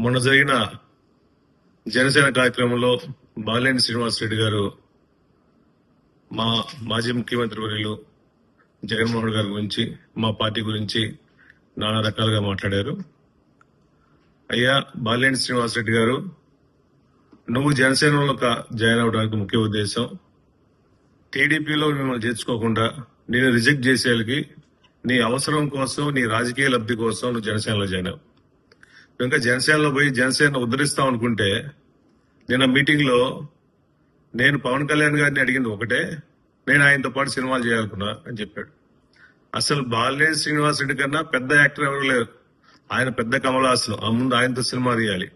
మొన్న జరిగిన జనసేన కార్యక్రమంలో బాలినేని శ్రీనివాసరెడ్డి గారు మా మాజీ ముఖ్యమంత్రి వర్యులు జగన్మోహన్ గారి గురించి మా పార్టీ గురించి నానా రకాలుగా మాట్లాడారు. అయ్యా బాలినేని శ్రీనివాసరెడ్డి గారు, నువ్వు జనసేనలో జాయిన్ అవడానికి ముఖ్య ఉద్దేశం టీడీపీలో మిమ్మల్ని చేర్చుకోకుండా నేను రిజెక్ట్ చేసేళ్ళకి నీ అవసరం కోసం, నీ రాజకీయ లబ్ధి కోసం నువ్వు జనసేనలో జాయిన్ అవ్వు. ఇంకా జనసేనలో పోయి జనసేన ఉద్ధరిస్తాం అనుకుంటే నిన్న మీటింగ్ లో నేను పవన్ కళ్యాణ్ గారిని అడిగింది ఒకటే, నేను ఆయనతో పాటు సినిమాలు చేయాలనుకున్నా అని చెప్పాడు. అసలు బాలినేని శ్రీనివాసరెడ్డి కన్నా పెద్ద యాక్టర్ ఎవరు లేరు. ఆయన పెద్ద కమలాసనం, ఆ ముందు ఆయనతో సినిమా తీయాలి.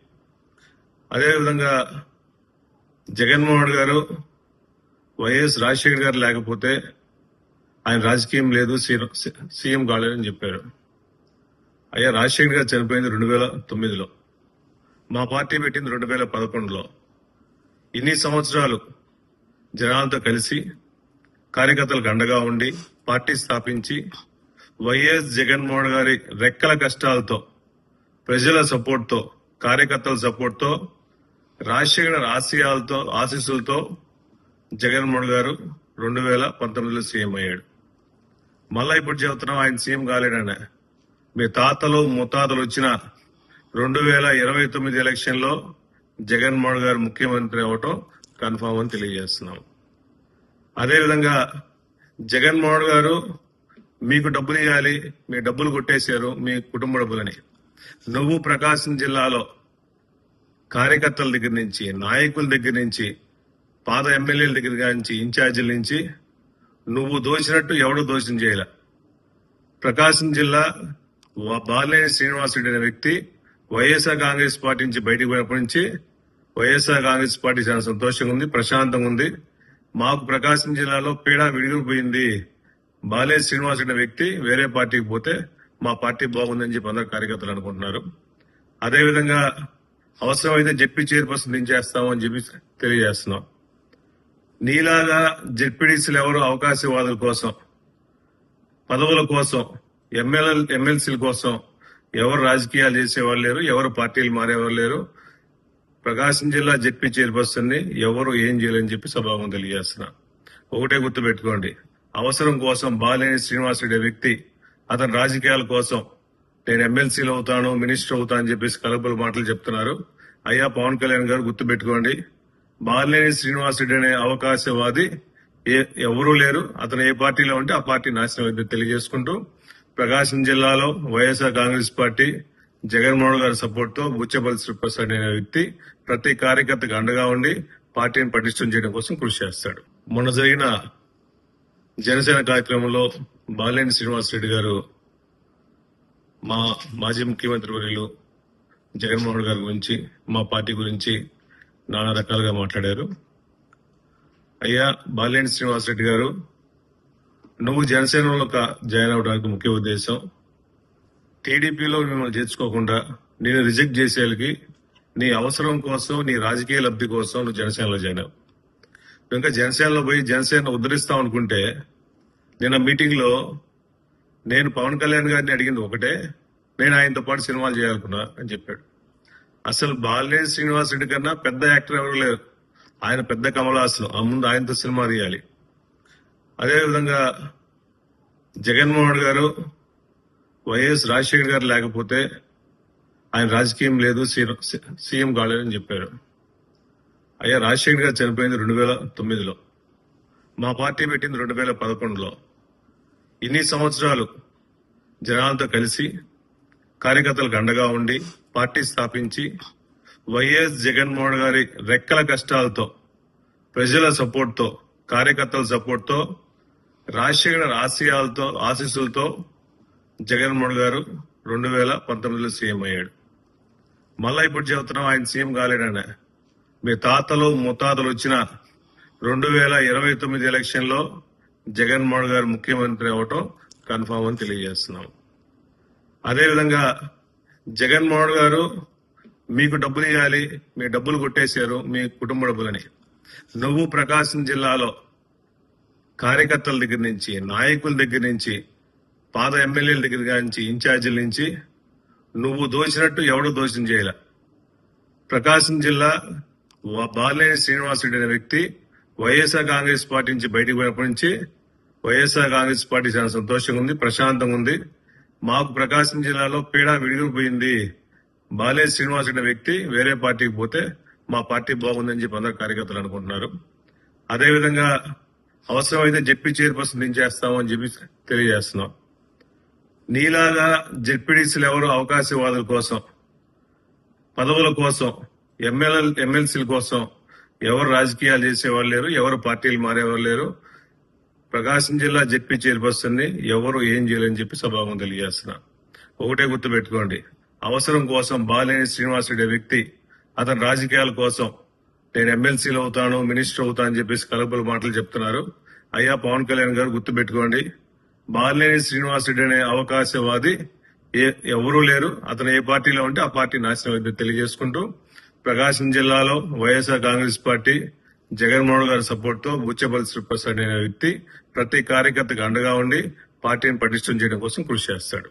అదేవిధంగా జగన్మోహన్ గారు, వైఎస్ రాజశేఖర్ గారు లేకపోతే ఆయన రాజకీయం లేదు, సీఎం కాలేదని చెప్పారు. అయ్యా రాజశేఖర్ గారు చనిపోయింది 2009లో, మా పార్టీ పెట్టింది 2011లో. ఇన్ని సంవత్సరాలు జనాలతో కలిసి కార్యకర్తలకు అండగా ఉండి పార్టీ స్థాపించి వైఎస్ జగన్మోహన్ గారి రెక్కల కష్టాలతో, ప్రజల సపోర్ట్తో, కార్యకర్తల సపోర్ట్తో, రాజశేఖర్ ఆశీస్సులతో జగన్మోహన్ గారు 2019లో సీఎం అయ్యాడు. మళ్ళా ఇప్పుడు చెబుతున్నాం ఆయన సీఎం కాలేడనే. మీ తాతలు ముత్తాతలు వచ్చిన 2029 ఎలక్షన్ లో జగన్మోహన్ గారు ముఖ్యమంత్రి అవటం కన్ఫామ్ అని తెలియజేస్తున్నాం. అదేవిధంగా జగన్మోహన్ గారు మీకు డబ్బులు ఇవ్వాలి, మీ డబ్బులు కొట్టేశారు, మీ కుటుంబ డబ్బులని. నువ్వు ప్రకాశం జిల్లాలో కార్యకర్తల దగ్గర నుంచి, నాయకుల దగ్గర నుంచి, పాత ఎమ్మెల్యేల దగ్గర నుంచి, ఇన్ఛార్జీల నుంచి నువ్వు దోచినట్టు ఎవడో దోషం చేయాల. ప్రకాశం జిల్లా బాలినేని శ్రీనివాసరెడ్డి అనే వ్యక్తి వైఎస్ఆర్ కాంగ్రెస్ పార్టీ నుంచి బయటకు పోయినప్పటి నుంచి వైఎస్ఆర్ కాంగ్రెస్ పార్టీ చాలా సంతోషంగా ఉంది, ప్రశాంతంగా ఉంది. మాకు ప్రకాశం జిల్లాలో పీడ విడిగిపోయింది. బాలినేని శ్రీనివాసరెడ్డి అనే వ్యక్తి వేరే పార్టీకి పోతే మా పార్టీ బాగుందని చెప్పి అందరు కార్యకర్తలు అనుకుంటున్నారు. అదేవిధంగా అవసరమైతే జెడ్పీ చైర్పర్సన్ దించేస్తాము అని చెప్పి తెలియజేస్తున్నాం. నీలాగా జెడ్పీడీసీలు ఎవరు అవకాశవాదుల కోసం, పదవుల కోసం, ఎమ్మెల్సీల కోసం ఎవరు రాజకీయాలు చేసేవాళ్ళు లేరు, ఎవరు పార్టీలు మారేవారు లేరు. ప్రకాశం జిల్లా జెడ్పీ చైర్పర్సన్ ని ఎవరు ఏం చేయాలని చెప్పి సభాగం తెలియజేస్తున్నా. ఒకటే గుర్తుపెట్టుకోండి, అవసరం కోసం బాలినేని శ్రీనివాసరెడ్డి వ్యక్తి అతని రాజకీయాల కోసం నేను ఎమ్మెల్సీలు అవుతాను, మినిస్టర్ అవుతాను అని చెప్పేసి కలపల మాటలు చెప్తున్నారు. అయ్యా పవన్ కళ్యాణ్ గారు గుర్తుపెట్టుకోండి, బాలినేని శ్రీనివాసరెడ్డి అనే అవకాశవాది ఎవరూ లేరు. అతను ఏ పార్టీలో ఉంటే ఆ పార్టీ నాశనం అయిందని తెలియజేసుకుంటూ, ప్రకాశం జిల్లాలో వైఎస్ఆర్ కాంగ్రెస్ పార్టీ జగన్మోహన్ గారి సపోర్ట్ తో బుచ్చపల్లి శ్రీప్రసాద్ అనే వ్యక్తి ప్రతి కార్యకర్తకు అండగా ఉండి పార్టీని పటిష్టం చేయడం కోసం కృషి చేస్తాడు. మొన్న జరిగిన జనసేన కార్యక్రమంలో బాలినేని శ్రీనివాసరెడ్డి గారు మా మాజీ ముఖ్యమంత్రి వర్యులు జగన్మోహన్ గారి గురించి మా పార్టీ గురించి నానా రకాలుగా మాట్లాడారు. అయ్యా బాలినేని శ్రీనివాసరెడ్డి గారు, నువ్వు జనసేనలో జాయిన్ అవడానికి ముఖ్య ఉద్దేశం టీడీపీలో మిమ్మల్ని చేర్చుకోకుండా నేను రిజెక్ట్ చేసేళ్ళకి నీ అవసరం కోసం, నీ రాజకీయ లబ్ధి కోసం నువ్వు జనసేనలో జాయిన్ అవ్వు. ఇంకా జనసేనలో పోయి జనసేన ఉద్ధరిస్తాం అనుకుంటే నిన్న మీటింగ్ లో నేను పవన్ కళ్యాణ్ గారిని అడిగింది ఒకటే, నేను ఆయనతో పాటు సినిమాలు చేయాలనుకున్నా అని చెప్పాడు. అసలు బాలినేని శ్రీనివాసరెడ్డి కన్నా పెద్ద యాక్టర్ ఎవరు లేరు. ఆయన పెద్ద కమలాసనం, ఆ ముందు ఆయనతో సినిమా తీయాలి. అదేవిధంగా జగన్మోహన్ గారు, వైఎస్ రాజశేఖర్ గారు లేకపోతే ఆయన రాజకీయం లేదు, సీఎం కాలేదని చెప్పారు. అయ్యా రాజశేఖర్ గారు చనిపోయింది 2009లో, మా పార్టీ పెట్టింది 2011లో. ఇన్ని సంవత్సరాలు జనాలతో కలిసి కార్యకర్తలకు అండగా ఉండి పార్టీ స్థాపించి వైఎస్ జగన్మోహన్ గారి రెక్కల కష్టాలతో, ప్రజల సపోర్ట్తో, కార్యకర్తల సపోర్ట్తో, రాజశేఖర్ ఆశీస్సులతో జగన్మోహన్ గారు 2019లో సీఎం అయ్యాడు. మళ్ళా ఇప్పుడు చెబుతున్నాం ఆయన సీఎం కాలేడనే. మీ తాతలు ముత్తాతలు వచ్చిన 2029 ఎలక్షన్ లో జగన్మోహన్ గారు ముఖ్యమంత్రి అవటం కన్ఫామ్ అని తెలియజేస్తున్నాం. అదేవిధంగా జగన్మోహన్ గారు మీకు డబ్బులు ఇవ్వాలి, మీ డబ్బులు కొట్టేశారు, మీ కుటుంబ డబ్బులని. నువ్వు ప్రకాశం జిల్లాలో కార్యకర్తల దగ్గర నుంచి, నాయకుల దగ్గర నుంచి, పాత ఎమ్మెల్యేల దగ్గర నుంచి, ఇన్ఛార్జీల నుంచి నువ్వు దోచినట్టు ఎవడో దోషం చేయాల. ప్రకాశం జిల్లా బాలినేని శ్రీనివాసరెడ్డి అనే వ్యక్తి వైఎస్ఆర్ కాంగ్రెస్ పార్టీ నుంచి బయటకు పోయినప్పటి నుంచి వైఎస్ఆర్ కాంగ్రెస్ పార్టీ చాలా సంతోషంగా ఉంది, ప్రశాంతంగా ఉంది. మాకు ప్రకాశం జిల్లాలో పీడ విడిగిపోయింది. బాలినేని శ్రీనివాసరెడ్డి అనే వ్యక్తి వేరే పార్టీకి పోతే మా పార్టీ బాగుందని చెప్పి అందరు కార్యకర్తలు అనుకుంటున్నారు. అదేవిధంగా అవసరమైతే జెడ్పీ చైర్పర్సన్ దించేస్తామని చెప్పి తెలియజేస్తున్నాం. నీలాగా జెడ్పీడీసీలు ఎవరు అవకాశవాదుల కోసం, పదవుల కోసం, ఎమ్మెల్సీల కోసం ఎవరు రాజకీయాలు చేసేవాళ్ళు లేరు, ఎవరు పార్టీలు మారేవాళ్ళు లేరు. ప్రకాశం జిల్లా జెడ్పీ చైర్పర్సన్ ని ఎవరు ఏం చేయాలని చెప్పి సభాముఖంగా తెలియజేస్తున్నా. ఒకటే గుర్తుపెట్టుకోండి, అవసరం కోసం బాలినేని శ్రీనివాసరెడ్డి వ్యక్తి అతని రాజకీయాల కోసం నేను ఎమ్మెల్సీలు అవుతాను, మినిస్టర్ అవుతాను అని చెప్పేసి కలపల మాటలు చెప్తున్నారు. అయ్యా పవన్ కళ్యాణ్ గారు గుర్తుపెట్టుకోండి, బాలినేని శ్రీనివాసరెడ్డి అనే అవకాశవాది ఎవరూ లేరు. అతను ఏ పార్టీలో ఉంటే ఆ పార్టీ నాశనం అయితే తెలియజేసుకుంటూ, ప్రకాశం జిల్లాలో వైఎస్ఆర్ కాంగ్రెస్ పార్టీ జగన్మోహన్ గారి సపోర్ట్ తో బుచ్చపల్లి శ్రీప్రసాద్ అనే వ్యక్తి ప్రతి కార్యకర్తకు అండగా ఉండి పార్టీని పటిష్టం చేయడం కోసం కృషి చేస్తాడు.